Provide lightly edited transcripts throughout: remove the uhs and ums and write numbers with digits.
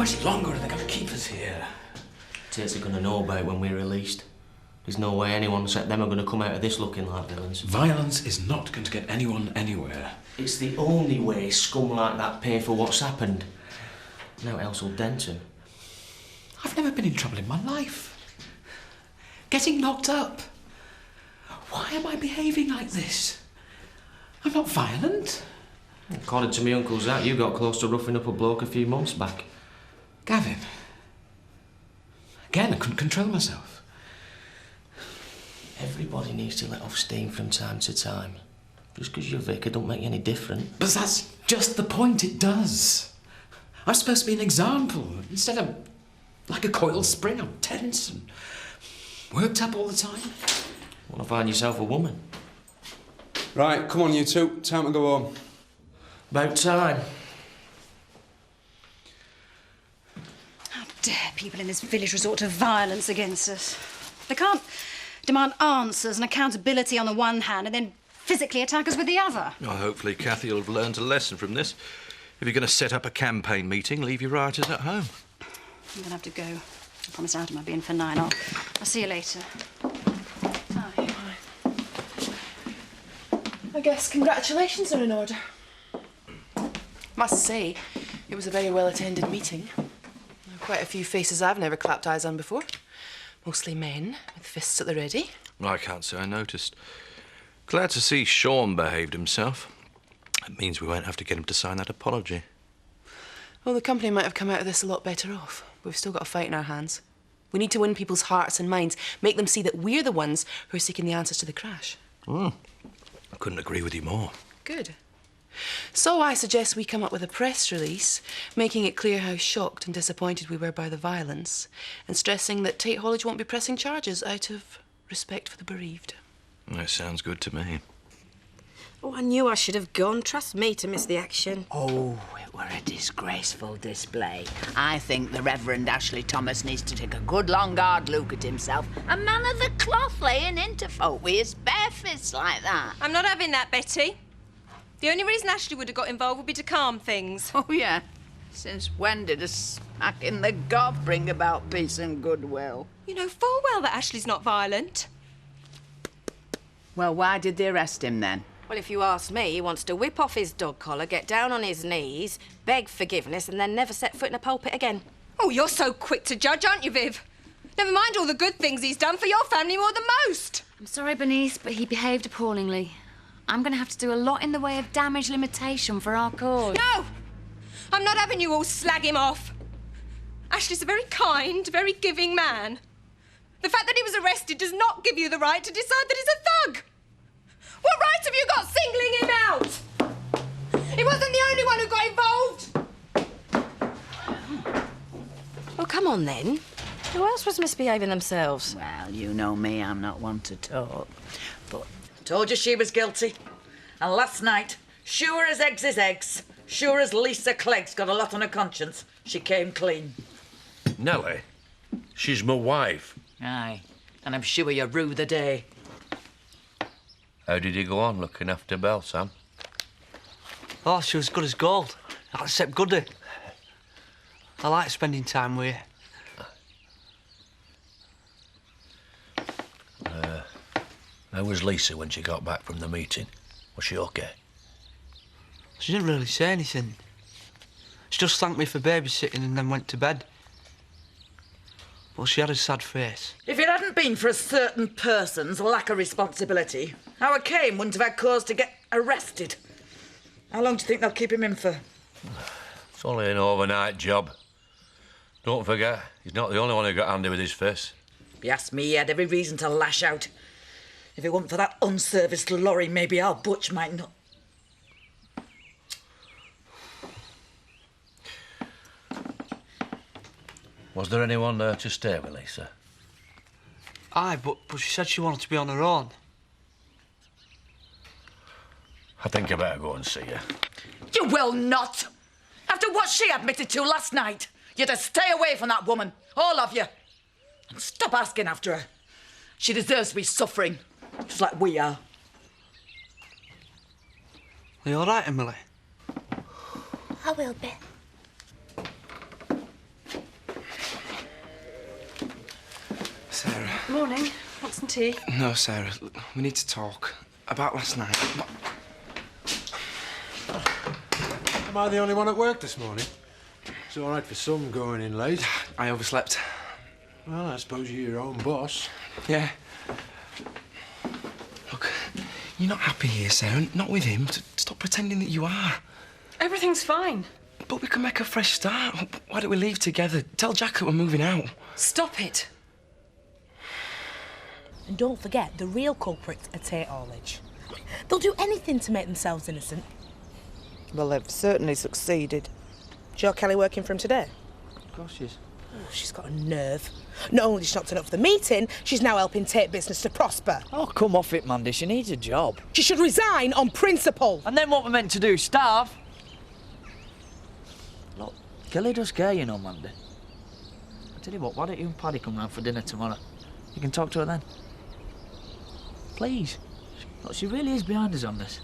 much longer are they going to keep us here? Tates are going to know about it when we're released. There's no way anyone except them are going to come out of this looking like villains. Violence is not going to get anyone anywhere. It's the only way scum like that pay for what's happened. Now else will Denton. I've never been in trouble in my life. Getting locked up. Why am I behaving like this? I'm not violent. According to my Uncle Zach, you got close to roughing up a bloke a few months back. Gavin. Again, I couldn't control myself. Everybody needs to let off steam from time to time. Just because you're vicar don't make you any different. But that's just the point, it does. I'm supposed to be an example. Instead of like a coiled spring, I'm tense and worked up all the time. Want to find yourself a woman? Right, come on you two. Time to go home. About time. How dare people in this village resort to violence against us? They can't demand answers and accountability on the one hand and then physically attack us with the other. Well, hopefully Cathy will have learned a lesson from this. If you're going to set up a campaign meeting, leave your rioters at home. I'm going to have to go. I promised Adam I'd be in for 9. I'll see you later. Bye. I guess congratulations are in order. Must say, it was a very well-attended meeting. Quite a few faces I've never clapped eyes on before. Mostly men, with fists at the ready. I can't say I noticed. Glad to see Sean behaved himself. It means we won't have to get him to sign that apology. Well, the company might have come out of this a lot better off. But we've still got a fight in our hands. We need to win people's hearts and minds, make them see that we're the ones who are seeking the answers to the crash. I couldn't agree with you more. Good. So I suggest we come up with a press release, making it clear how shocked and disappointed we were by the violence, and stressing that Tate Hollidge won't be pressing charges out of respect for the bereaved. That sounds good to me. Oh, I knew I should have gone. Trust me to miss the action. Oh, it were a disgraceful display. I think the Reverend Ashley Thomas needs to take a good long hard look at himself. A man of the cloth laying into folk with his bare fists like that. I'm not having that, Betty. The only reason Ashley would have got involved would be to calm things. Oh, yeah? Since when did a smack in the gob bring about peace and goodwill? You know full well that Ashley's not violent. Well, why did they arrest him then? Well, if you ask me, he wants to whip off his dog collar, get down on his knees, beg forgiveness, and then never set foot in a pulpit again. Oh, you're so quick to judge, aren't you, Viv? Never mind all the good things he's done for your family more than most. I'm sorry, Bernice, but he behaved appallingly. I'm going to have to do a lot in the way of damage limitation for our cause. No! I'm not having you all slag him off. Ashley's a very kind, very giving man. The fact that he was arrested does not give you the right to decide that he's a thug. What right have you got singling him out? He wasn't the only one who got involved. Well, come on, then. Who else was misbehaving themselves? Well, you know me, I'm not one to talk. But told you she was guilty. And last night, sure as eggs is eggs, sure as Lisa Clegg's got a lot on her conscience, she came clean. Nellie, she's my wife. Aye, and I'm sure you rue the day. How did he go on looking after Belle, Sam? Oh, she was good as gold. Except Goody. I like spending time with her. How was Lisa when she got back from the meeting? Was she okay? She didn't really say anything. She just thanked me for babysitting and then went to bed. But she had a sad face. If it hadn't been for a certain person's lack of responsibility, our Kane wouldn't have had cause to get arrested. How long do you think they'll keep him in for? It's only an overnight job. Don't forget, he's not the only one who got handy with his fists. If you ask me, he had every reason to lash out. If it wasn't for that unserviced lorry, maybe our Butch might not. Was there anyone there to stay with Lisa? Aye, but she said she wanted to be on her own. I think I better go and see her. You will not! After what she admitted to last night, you're to stay away from that woman, all of you. And stop asking after her. She deserves to be suffering, just like we are. Are you all right, Emily? I will be. Sarah. Morning. Want some tea? No, Sarah. We need to talk. About last night. Am I the only one at work this morning? It's all right for some going in late. I overslept. Well, I suppose you're your own boss. Yeah. Look, you're not happy here, Sarah. Not with him. Stop pretending that you are. Everything's fine. But we can make a fresh start. Why don't we leave together? Tell Jack that we're moving out. Stop it. And don't forget, the real culprits are Tate Hallage. They'll do anything to make themselves innocent. Well, they've certainly succeeded. Is your Kelly working for him today? Of course she is. Oh, she's got a nerve. Not only did she not turn up for the meeting, she's now helping Tate business to prosper. Oh, come off it, Mandy. She needs a job. She should resign on principle. And then what we're meant to do, starve? Look, Kelly does care, you know, Mandy. I tell you what, why don't you and Paddy come round for dinner tomorrow? You can talk to her then. Please. Look, she really is behind us on this.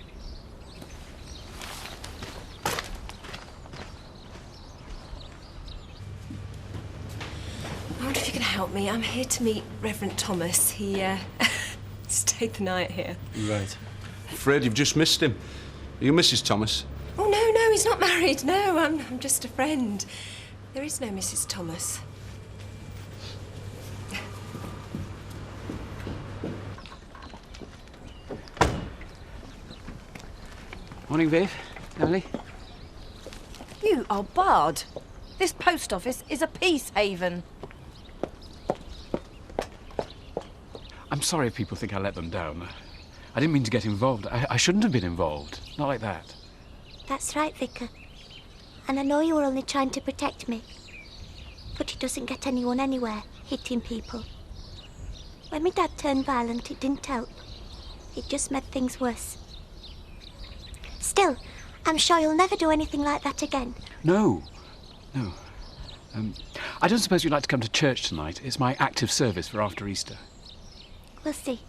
I wonder if you can help me. I'm here to meet Reverend Thomas. He, stayed the night here. Right. Afraid you've just missed him. Are you Mrs. Thomas? Oh, no, he's not married. No, I'm just a friend. There is no Mrs. Thomas. Morning, Viv. Emily. You are barred. This post office is a peace haven. I'm sorry if people think I let them down. I didn't mean to get involved. I shouldn't have been involved. Not like that. That's right, Vicar. And I know you were only trying to protect me. But it doesn't get anyone anywhere, hitting people. When my dad turned violent, it didn't help. It just made things worse. Still, I'm sure you'll never do anything like that again. No. No. I don't suppose you'd like to come to church tonight. It's my active service for after Easter. We'll see.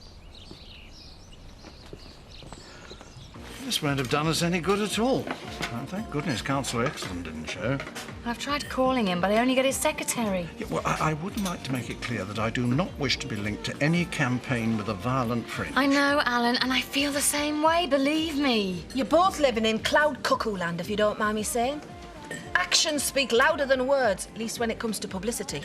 This won't have done us any good at all. And thank goodness Councillor Exton didn't show. I've tried calling him, but I only get his secretary. Yeah, well, I would like to make it clear that I do not wish to be linked to any campaign with a violent fringe. I know, Alan, and I feel the same way, believe me. You're both living in cloud cuckoo land, if you don't mind me saying. Actions speak louder than words, at least when it comes to publicity.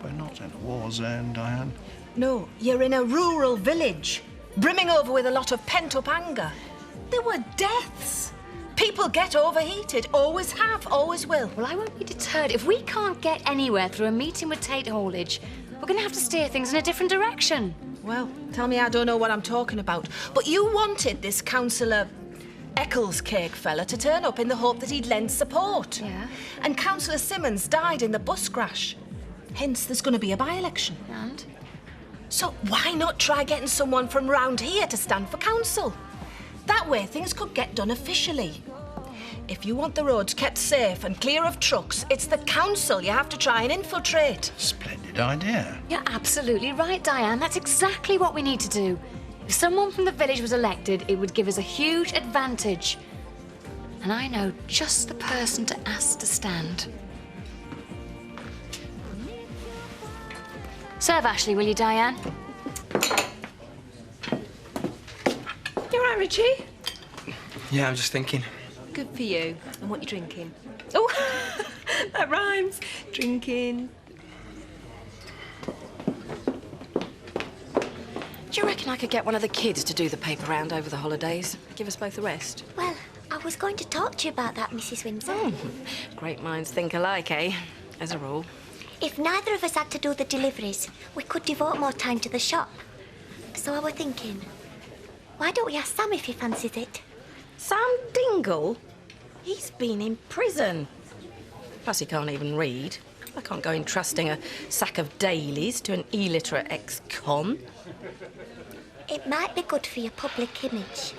We're not in a war zone, Diane. No, you're in a rural village, brimming over with a lot of pent-up anger. There were deaths. People get overheated, always have, always will. Well, I won't be deterred. If we can't get anywhere through a meeting with Tate Hallage, we're going to have to steer things in a different direction. Well, tell me I don't know what I'm talking about. But you wanted this Councillor Ecclescake fella to turn up in the hope that he'd lend support. Yeah. And Councillor Simmons died in the bus crash. Hence, there's going to be a by-election. And? So why not try getting someone from round here to stand for council? That way things could get done officially. If you want the roads kept safe and clear of trucks, it's the council you have to try and infiltrate. Splendid idea. You're absolutely right, Diane. That's exactly what we need to do. If someone from the village was elected, it would give us a huge advantage. And I know just the person to ask to stand. Serve Ashley, will you, Diane? You all right, Richie? Yeah, I'm just thinking. Good for you. And what you drinking? Oh, that rhymes. Drinking. Do you reckon I could get one of the kids to do the paper round over the holidays? Give us both a rest? Well, I was going to talk to you about that, Mrs. Windsor. Great minds think alike, eh? As a rule. If neither of us had to do the deliveries, we could devote more time to the shop. So I was thinking, why don't we ask Sam if he fancies it? Sam Dingle? He's been in prison. Plus he can't even read. I can't go entrusting a sack of dailies to an illiterate ex-con. It might be good for your public image.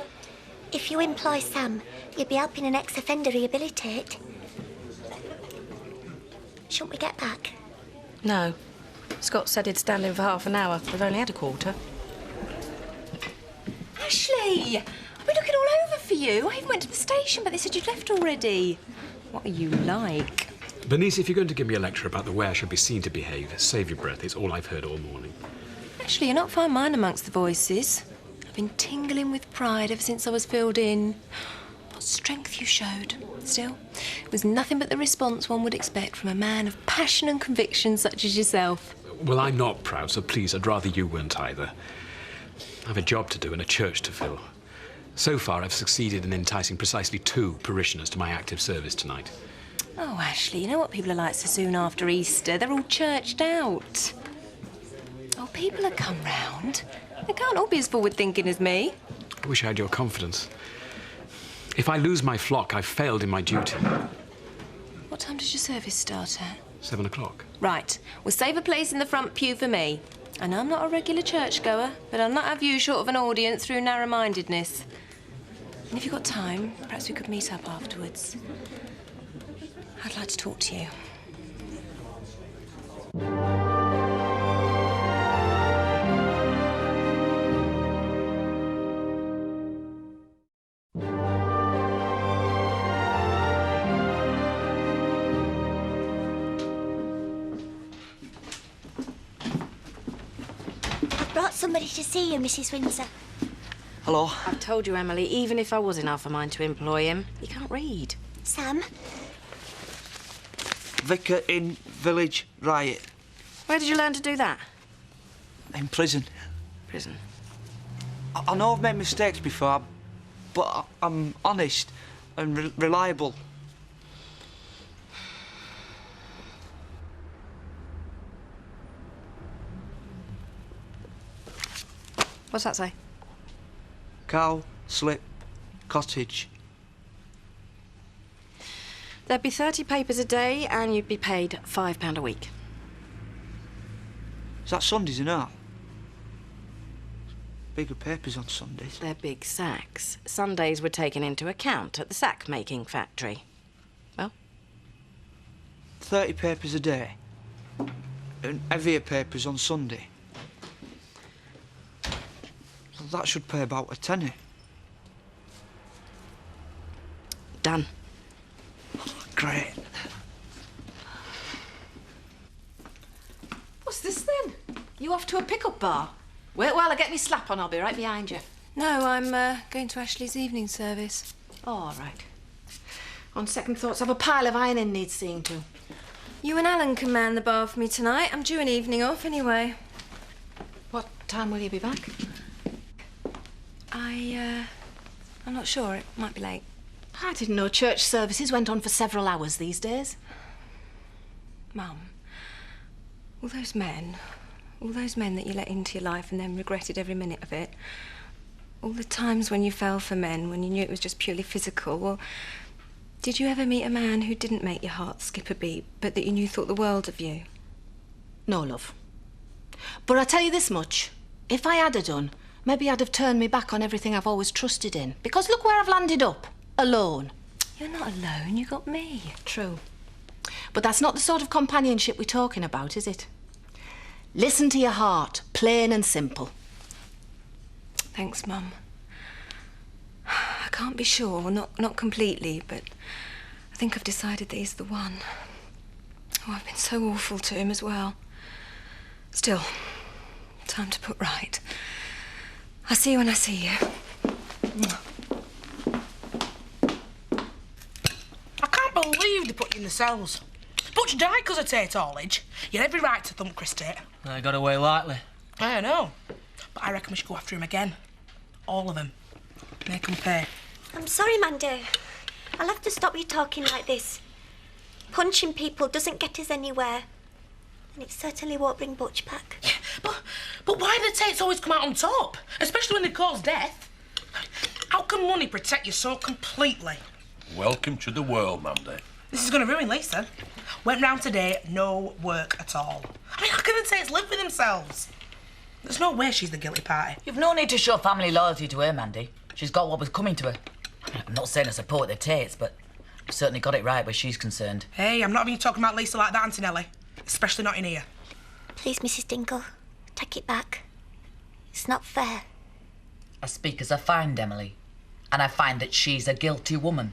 If you employ Sam, you'll be helping an ex-offender rehabilitate. Shouldn't we get back? No. Scott said he'd stand in for half an hour. They've only had a quarter. Ashley! I've been looking all over for you. I even went to the station, but they said you'd left already. What are you like? Bernice, if you're going to give me a lecture about the way I should be seen to behave, save your breath. It's all I've heard all morning. Actually, you're not fine mine amongst the voices. I've been tingling with pride ever since I was filled in. What strength you showed. Still, it was nothing but the response one would expect from a man of passion and conviction such as yourself. Well, I'm not proud, so please, I'd rather you weren't either. I have a job to do and a church to fill. So far, I've succeeded in enticing precisely 2 parishioners to my active service tonight. Oh, Ashley, you know what people are like so soon after Easter? They're all churched out. Oh, people have come round. They can't all be as forward-thinking as me. I wish I had your confidence. If I lose my flock, I've failed in my duty. What time does your service start at? 7 o'clock. Right. We'll save a place in the front pew for me. I know I'm not a regular churchgoer, but I'll not have you short of an audience through narrow-mindedness. And if you've got time, perhaps we could meet up afterwards. I'd like to talk to you. I've brought somebody to see you, Mrs. Windsor. Hello. I've told you, Emily, even if I was in half a mind to employ him, he can't read. Sam? Vicar in village riot. Where did you learn to do that? In prison. Prison? I know I've made mistakes before, but I'm honest and reliable. What's that say? Cow, slip, cottage. There'd be 30 papers a day and you'd be paid £5 a week. Is that Sundays and all? Bigger papers on Sundays. They're big sacks. Sundays were taken into account at the sack-making factory. Well? 30 papers a day. And heavier papers on Sunday. Well, that should pay about a tenner. Done. Great. What's this then? You off to a pick-up bar? Wait while I get me slap on, I'll be right behind you. No, I'm going to Ashley's evening service. Oh, all right. On second thoughts, I've a pile of ironing needs seeing to. You and Alan can man the bar for me tonight. I'm due an evening off anyway. What time will you be back? I'm not sure. It might be late. I didn't know church services went on for several hours these days. Mum, all those men that you let into your life and then regretted every minute of it, all the times when you fell for men, when you knew it was just purely physical, well, did you ever meet a man who didn't make your heart skip a beat, but that you knew thought the world of you? No, love. But I tell you this much, if I had done, maybe I'd have turned me back on everything I've always trusted in. Because look where I've landed up. Alone. You're not alone, you got me. True. But that's not the sort of companionship we're talking about, is it? Listen to your heart, plain and simple. Thanks, Mum. I can't be sure, well, not completely, but I think I've decided that he's the one. Oh, I've been so awful to him as well. Still, time to put right. I'll see you when I see you. I can't believe they put you in the cells. But you died because of Tate Hallage. You had every right to thump Chris Tate. I got away lightly. I know. But I reckon we should go after him again. All of them. Make them pay. I'm sorry, Mandy. I'll have to stop you talking like this. Punching people doesn't get us anywhere. And it certainly won't bring Butch back. Yeah, but why do the Tates always come out on top? Especially when they cause death. How can money protect you so completely? Welcome to the world, Mandy. This is going to ruin Lisa. Went round today, no work at all. I mean, how can the Tates live with themselves? There's no way she's the guilty party. You've no need to show family loyalty to her, Mandy. She's got what was coming to her. I'm not saying I support the Tates, but I've certainly got it right where she's concerned. Hey, I'm not having you talking about Lisa like that, Antonelli. Especially not in here. Please, Mrs. Dingle, take it back. It's not fair. I speak as I find Emily, and I find that she's a guilty woman.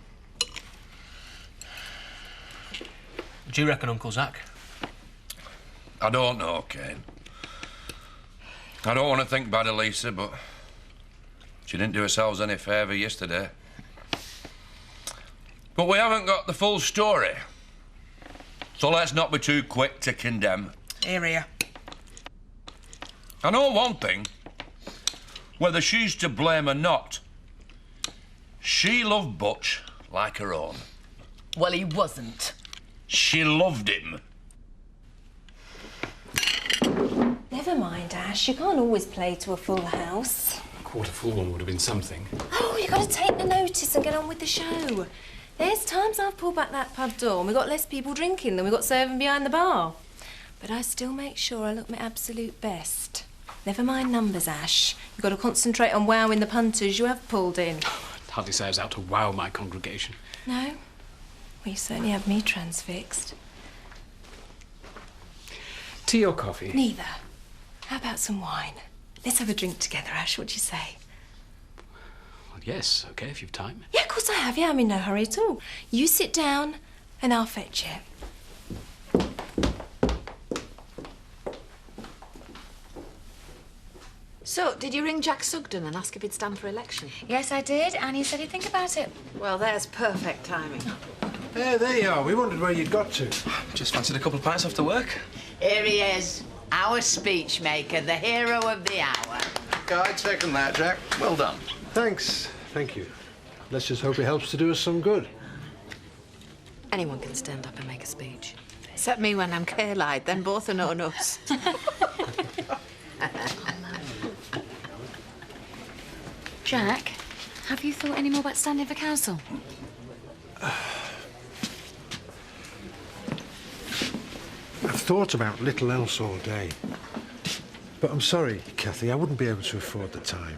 What do you reckon, Uncle Zach? I don't know, Kane. I don't want to think bad of Lisa, but she didn't do herself any favour yesterday. But we haven't got the full story. So let's not be too quick to condemn. Here, here. I know one thing. Whether she's to blame or not, she loved Butch like her own. Well, he wasn't. She loved him. Never mind, Ash. You can't always play to a full house. A quarter full one would have been something. Oh, you've got to take the notice and get on with the show. There's times I've pulled back that pub door and we've got less people drinking than we've got serving behind the bar. But I still make sure I look my absolute best. Never mind numbers, Ash. You've got to concentrate on wowing the punters you have pulled in. I'd hardly say I was out to wow my congregation. No? Well, you certainly have me transfixed. Tea or coffee? Neither. How about some wine? Let's have a drink together, Ash. What do you say? Well, yes, OK, if you've time. Yeah, of course I have. Yeah, I'm in no hurry at all. You sit down and I'll fetch you. So, did you ring Jack Sugden and ask if he'd stand for election? Yes, I did, and he said he'd think about it. Well, there's perfect timing. Hey, there you are. We wondered where you'd got to. Just fancied a couple of pints after work. Here he is, our speech maker, the hero of the hour. I'd second that, Jack. Well done. Thanks. Thank you. Let's just hope it helps to do us some good. Anyone can stand up and make a speech. Except me when I'm clear-eyed, then both are no-nos. Jack, have you thought any more about standing for council? I've thought about little else all day. But I'm sorry, Kathy, I wouldn't be able to afford the time.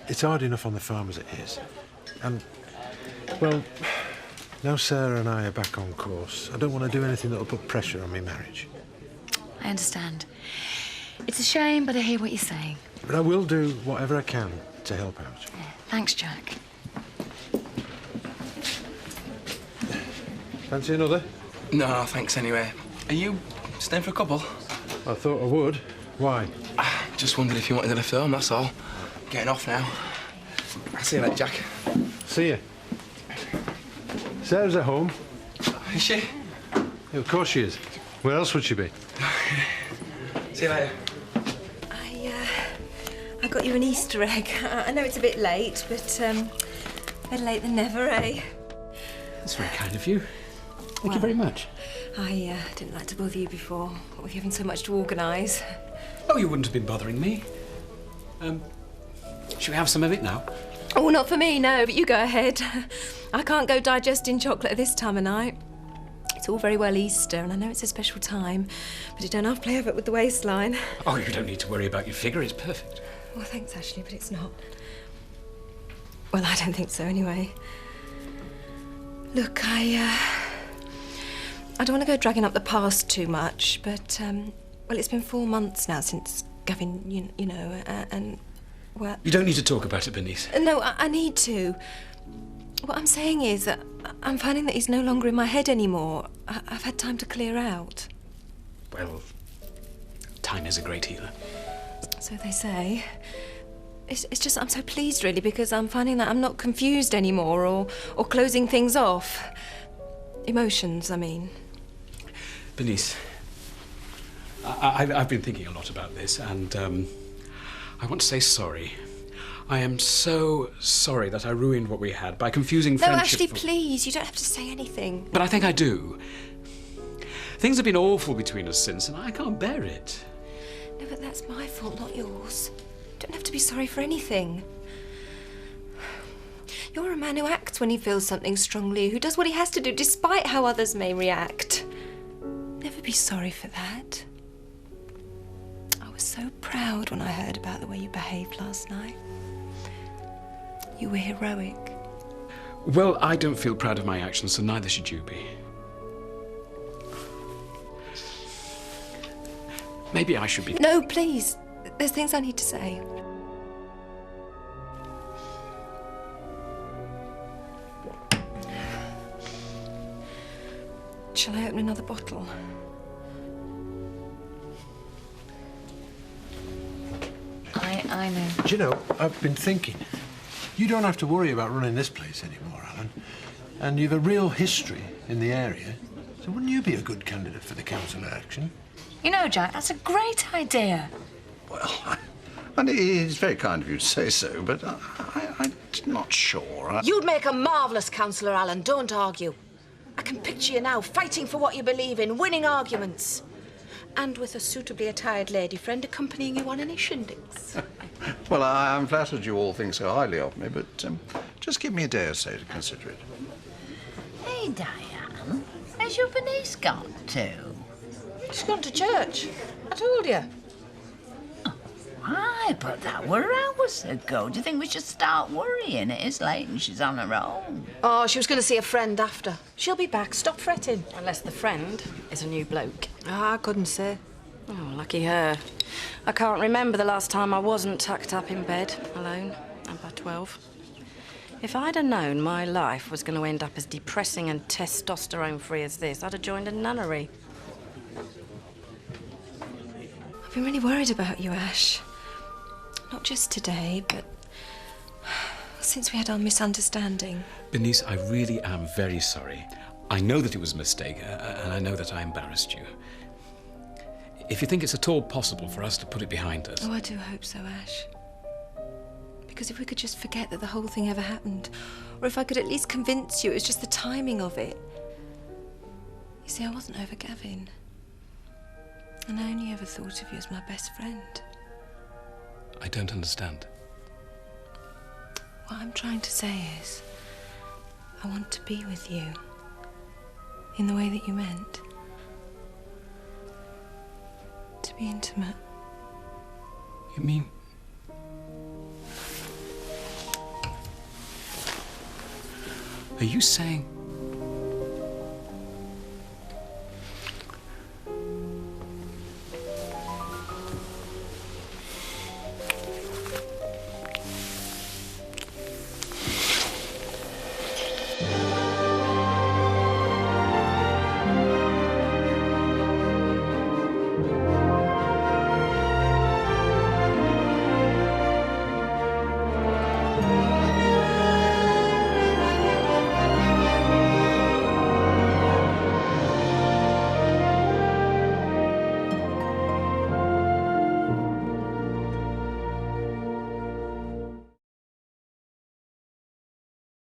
It's hard enough on the farm as it is. And, well, now Sarah and I are back on course, I don't want to do anything that'll put pressure on my marriage. I understand. It's a shame, but I hear what you're saying. But I will do whatever I can to help out. Yeah. Thanks, Jack. Fancy another? No, thanks anyway. Are you staying for a couple? I thought I would. Why? Just wondered if you wanted to film, that's all. Getting off now. I'll see you later, Jack. See you. Sarah's at home. Is she? Yeah, of course she is. Where else would she be? See you later. I got you an Easter egg. I know it's a bit late, but better late than never, eh? That's very kind of you. Thank you very much. I didn't like to bother you before, with you having so much to organise. Oh, you wouldn't have been bothering me. Should we have some of it now? Oh, not for me, no, but you go ahead. I can't go digesting chocolate at this time of night. It's all very well Easter, and I know it's a special time, but you don't have to play of it with the waistline. Oh, you don't need to worry about your figure, it's perfect. Well, thanks, Ashley, but it's not. Well, I don't think so, anyway. Look, I don't want to go dragging up the past too much, but, well, it's been 4 months now since Gavin, you know, and, well... You don't need to talk about it, Bernice. No, I need to. What I'm saying is that I'm finding that he's no longer in my head anymore. I've had time to clear out. Well, time is a great healer. So they say. It's just I'm so pleased, really, because I'm finding that I'm not confused anymore or closing things off. Emotions, I mean. Bernice, I've been thinking a lot about this, and I want to say sorry. I am so sorry that I ruined what we had by confusing friendship. No, Ashley, please, you don't have to say anything. But I think I do. Things have been awful between us since, and I can't bear it. No, but that's my fault, not yours. You don't have to be sorry for anything. You're a man who acts when he feels something strongly, who does what he has to do despite how others may react. Never be sorry for that. I was so proud when I heard about the way you behaved last night. You were heroic. Well, I don't feel proud of my actions, so neither should you be. Maybe I should be... No, please. There's things I need to say. Shall I open another bottle? I know. Do you know, I've been thinking, you don't have to worry about running this place anymore, Alan. And you've a real history in the area. So wouldn't you be a good candidate for the council election? You know, Jack, that's a great idea. And it's very kind of you to say so, but I'm not sure. You'd make a marvellous councillor, Alan. Don't argue. I can picture you now, fighting for what you believe in, winning arguments. And with a suitably attired lady friend accompanying you on any shindigs. Well, I'm flattered you all think so highly of me, but just give me a day or so to consider it. Hey, Diane, where's your Bernice gone to? She's gone to church. I told you. Why, but that were hours ago. Do you think we should start worrying? It is late and she's on her own. Oh, she was going to see a friend after. She'll be back. Stop fretting. Unless the friend is a new bloke. Oh, I couldn't say. Oh, lucky her. I can't remember the last time I wasn't tucked up in bed, alone, and by 12. If I'd have known my life was going to end up as depressing and testosterone-free as this, I'd have joined a nunnery. I've been really worried about you, Ash. Not just today, but since we had our misunderstanding. Bernice, I really am very sorry. I know that it was a mistake, and I know that I embarrassed you. If you think it's at all possible for us to put it behind us... Oh, I do hope so, Ash. Because if we could just forget that the whole thing ever happened, or if I could at least convince you it was just the timing of it. You see, I wasn't over Gavin. And I only ever thought of you as my best friend. I don't understand. What I'm trying to say is, I want to be with you in the way that you meant. To be intimate. You mean... Are you saying